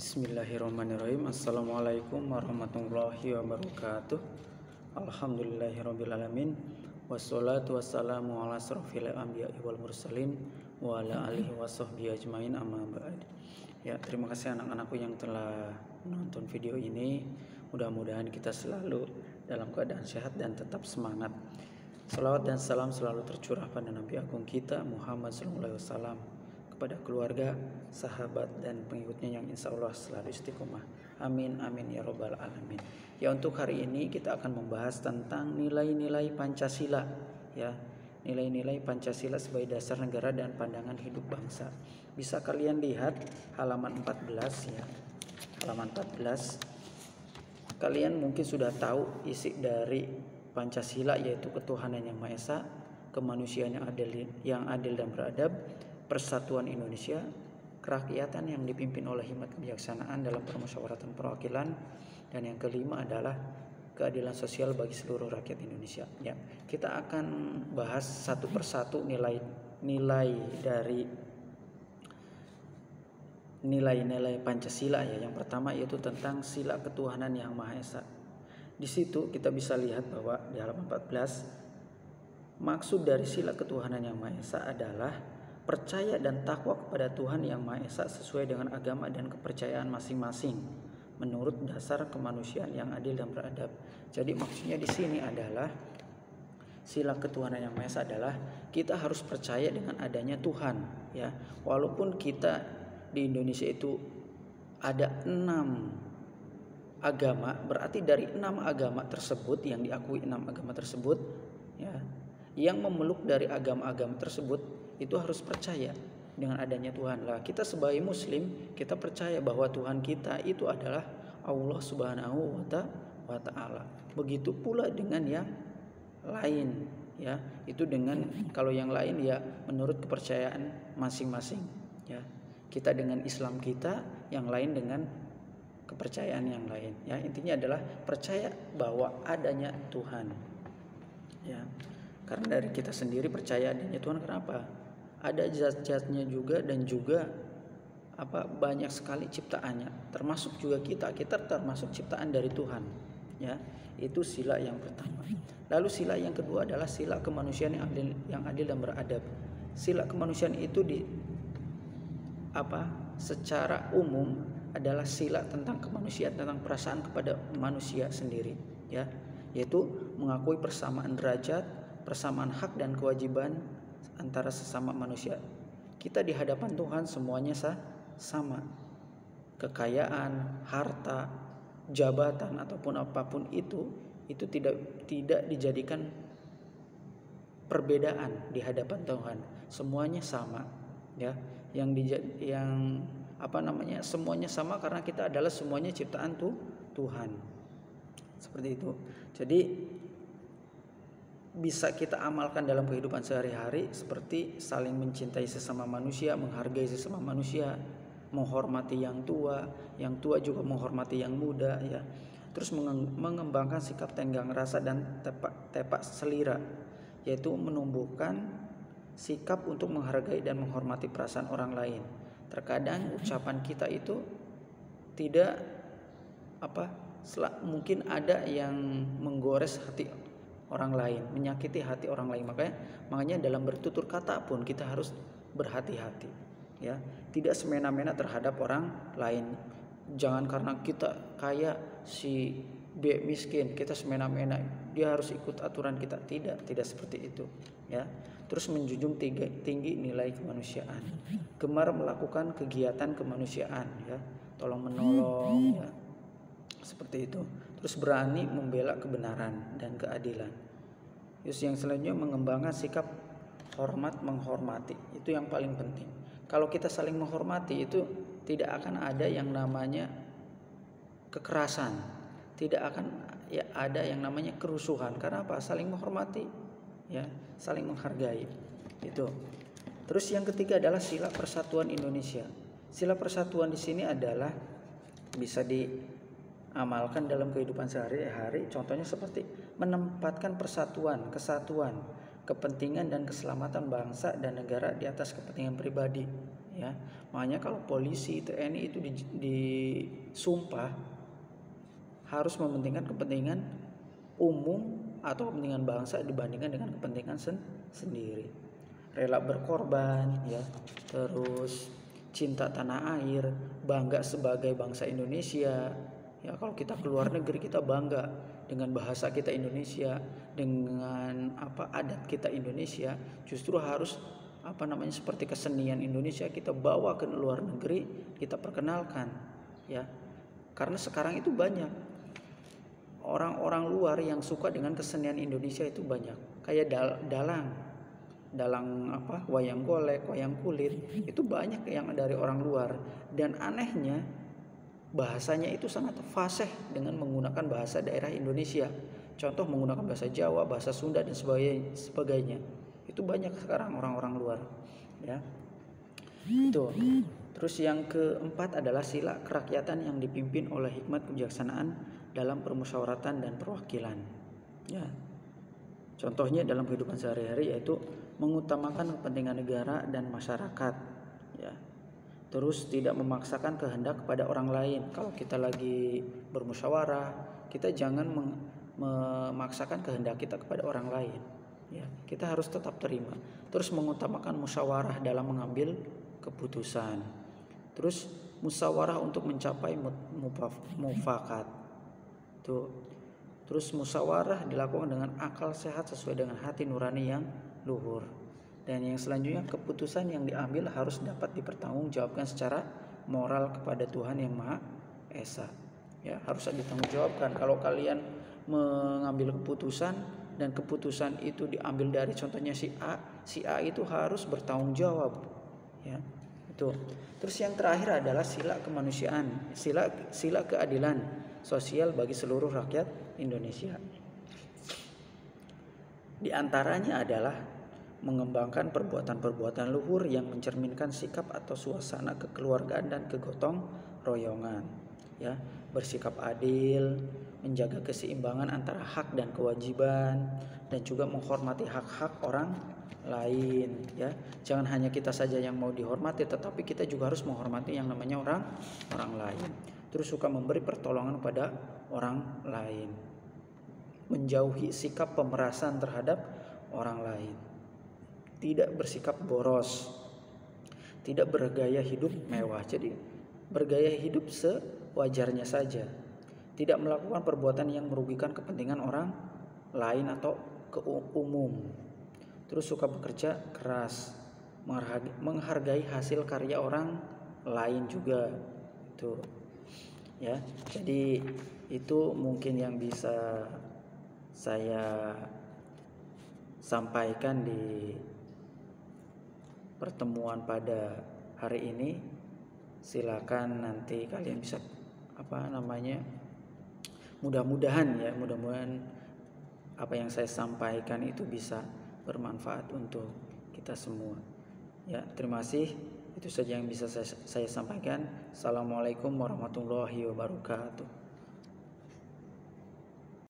Bismillahirrahmanirrahim. Assalamualaikum warahmatullahi wabarakatuh. Alhamdulillahirrabbilalamin. Wassalatu wassalamu ala asrofil anbiya'i wal mursalin wa ala alihi wa sahbihi ajmain, amma ba'd. Ya, terima kasih anak-anakku yang telah menonton video ini. Mudah-mudahan kita selalu dalam keadaan sehat dan tetap semangat. Salawat dan salam selalu tercurah pada Nabi Agung kita Muhammad SAW, kepada keluarga, sahabat, dan pengikutnya yang insya Allah selalu istiqomah. Amin, amin ya robbal alamin. Ya, untuk hari ini kita akan membahas tentang nilai-nilai Pancasila. Ya, nilai-nilai Pancasila sebagai dasar negara dan pandangan hidup bangsa. Bisa kalian lihat halaman 14 ya. Halaman 14. Kalian mungkin sudah tahu isi dari Pancasila, yaitu ketuhanan yang Maha Esa, kemanusiaan yang adil dan beradab, persatuan Indonesia, kerakyatan yang dipimpin oleh hikmat kebijaksanaan dalam permusyawaratan perwakilan, dan yang kelima adalah keadilan sosial bagi seluruh rakyat Indonesia. Ya, kita akan bahas satu persatu nilai dari nilai-nilai Pancasila ya. Yang pertama yaitu tentang sila ketuhanan yang Maha Esa. Di situ kita bisa lihat bahwa di halaman 14 maksud dari sila ketuhanan yang Maha Esa adalah percaya dan takwa kepada Tuhan yang Maha Esa sesuai dengan agama dan kepercayaan masing-masing menurut dasar kemanusiaan yang adil dan beradab. Jadi maksudnya di sini adalah sila ketuhanan yang Maha Esa adalah kita harus percaya dengan adanya Tuhan ya. Walaupun kita di Indonesia itu ada 6 agama, berarti dari 6 agama tersebut yang diakui 6 agama tersebut ya, yang memeluk dari agama-agama tersebut itu harus percaya dengan adanya Tuhan. Lah, kita sebagai muslim kita percaya bahwa Tuhan kita itu adalah Allah Subhanahu wa taala. Begitu pula dengan yang lain ya. Itu dengan kalau yang lain ya menurut kepercayaan masing-masing ya. Kita dengan Islam kita, yang lain dengan kepercayaan yang lain ya. Intinya adalah percaya bahwa adanya Tuhan ya. Karena dari kita sendiri percaya adanya Tuhan, kenapa? Ada zat-zatnya juga dan juga banyak sekali ciptaannya, termasuk juga kita termasuk ciptaan dari Tuhan ya. Itu sila yang pertama. Lalu sila yang kedua adalah sila kemanusiaan yang adil dan beradab. Sila kemanusiaan itu secara umum adalah sila tentang kemanusiaan, tentang perasaan kepada manusia sendiri ya, yaitu mengakui persamaan derajat, persamaan hak dan kewajiban antara sesama manusia. Kita di hadapan Tuhan semuanya sama. Kekayaan, harta, jabatan ataupun apapun itu tidak dijadikan perbedaan di hadapan Tuhan. Semuanya sama ya. Semuanya sama karena kita adalah semuanya ciptaan Tuhan. Seperti itu. Jadi bisa kita amalkan dalam kehidupan sehari-hari seperti saling mencintai sesama manusia, menghargai sesama manusia, menghormati yang tua juga menghormati yang muda ya. Terus mengembangkan sikap tenggang rasa dan tepak selira, yaitu menumbuhkan sikap untuk menghargai dan menghormati perasaan orang lain. Terkadang ucapan kita itu tidak mungkin ada yang menggores hati orang lain, menyakiti hati orang lain. Makanya dalam bertutur kata pun kita harus berhati-hati ya, tidak semena-mena terhadap orang lain. Jangan karena kita kaya si B miskin kita semena-mena dia harus ikut aturan kita. Tidak seperti itu ya. Terus menjunjung tinggi nilai kemanusiaan, gemar melakukan kegiatan kemanusiaan ya, tolong menolong ya, seperti itu. Terus berani membela kebenaran dan keadilan. Terus yang selanjutnya mengembangkan sikap hormat menghormati, itu yang paling penting. Kalau kita saling menghormati itu tidak akan ada yang namanya kekerasan, tidak akan ada yang namanya kerusuhan. Karena apa? Saling menghormati ya, saling menghargai itu. Terus yang ketiga adalah sila persatuan Indonesia. Sila persatuan di sini adalah bisa diamalkan dalam kehidupan sehari-hari. Contohnya seperti menempatkan persatuan, kesatuan, kepentingan dan keselamatan bangsa dan negara di atas kepentingan pribadi ya. Makanya kalau polisi, TNI itu disumpah harus mementingkan kepentingan umum atau kepentingan bangsa dibandingkan dengan kepentingan sendiri. Rela berkorban, ya, terus cinta tanah air, bangga sebagai bangsa Indonesia. Ya, kalau kita keluar negeri kita bangga dengan bahasa kita Indonesia, dengan adat kita Indonesia. Justru harus seperti kesenian Indonesia kita bawa ke luar negeri, kita perkenalkan, ya. Karena sekarang itu banyak orang-orang luar yang suka dengan kesenian Indonesia, itu banyak. Kayak dalang wayang golek, wayang kulit, itu banyak yang dari orang luar. Dan anehnya bahasanya itu sangat fasih dengan menggunakan bahasa daerah Indonesia. Contoh menggunakan bahasa Jawa, bahasa Sunda dan sebagainya. Itu banyak sekarang orang-orang luar, ya. Itu. Terus yang keempat adalah sila kerakyatan yang dipimpin oleh hikmat kebijaksanaan dalam permusyawaratan dan perwakilan, ya. Contohnya dalam kehidupan sehari-hari yaitu mengutamakan kepentingan negara dan masyarakat, ya. Terus tidak memaksakan kehendak kepada orang lain. Kalau kita lagi bermusyawarah, kita jangan memaksakan kehendak kita kepada orang lain, ya. Kita harus tetap terima. Terus mengutamakan musyawarah dalam mengambil keputusan. Terus musyawarah untuk mencapai mufakat. Tuh. Terus musyawarah dilakukan dengan akal sehat sesuai dengan hati nurani yang luhur. Dan yang selanjutnya, keputusan yang diambil harus dapat dipertanggungjawabkan secara moral kepada Tuhan yang Maha Esa. Ya, harus ditanggungjawabkan. Kalau kalian mengambil keputusan dan keputusan itu diambil dari contohnya si A itu harus bertanggung jawab, ya. Itu. Terus yang terakhir adalah sila kemanusiaan, sila keadilan sosial bagi seluruh rakyat Indonesia. Di antaranya adalah mengembangkan perbuatan-perbuatan luhur yang mencerminkan sikap atau suasana kekeluargaan dan kegotong royongan, ya. Bersikap adil, menjaga keseimbangan antara hak dan kewajiban, dan juga menghormati hak-hak orang lain, ya. Jangan hanya kita saja yang mau dihormati, tetapi kita juga harus menghormati yang namanya orang lain. Terus suka memberi pertolongan pada orang lain. Menjauhi sikap pemerasan terhadap orang lain. Tidak bersikap boros. Tidak bergaya hidup mewah. Jadi bergaya hidup sewajarnya saja. Tidak melakukan perbuatan yang merugikan kepentingan orang lain atau umum. Terus suka bekerja keras, menghargai hasil karya orang lain juga. Itu, ya. Jadi itu mungkin yang bisa saya sampaikan di pertemuan pada hari ini. Silakan nanti kalian bisa mudah-mudahan apa yang saya sampaikan itu bisa bermanfaat untuk kita semua. Ya, terima kasih. Itu saja yang bisa saya sampaikan. Assalamualaikum warahmatullahi wabarakatuh.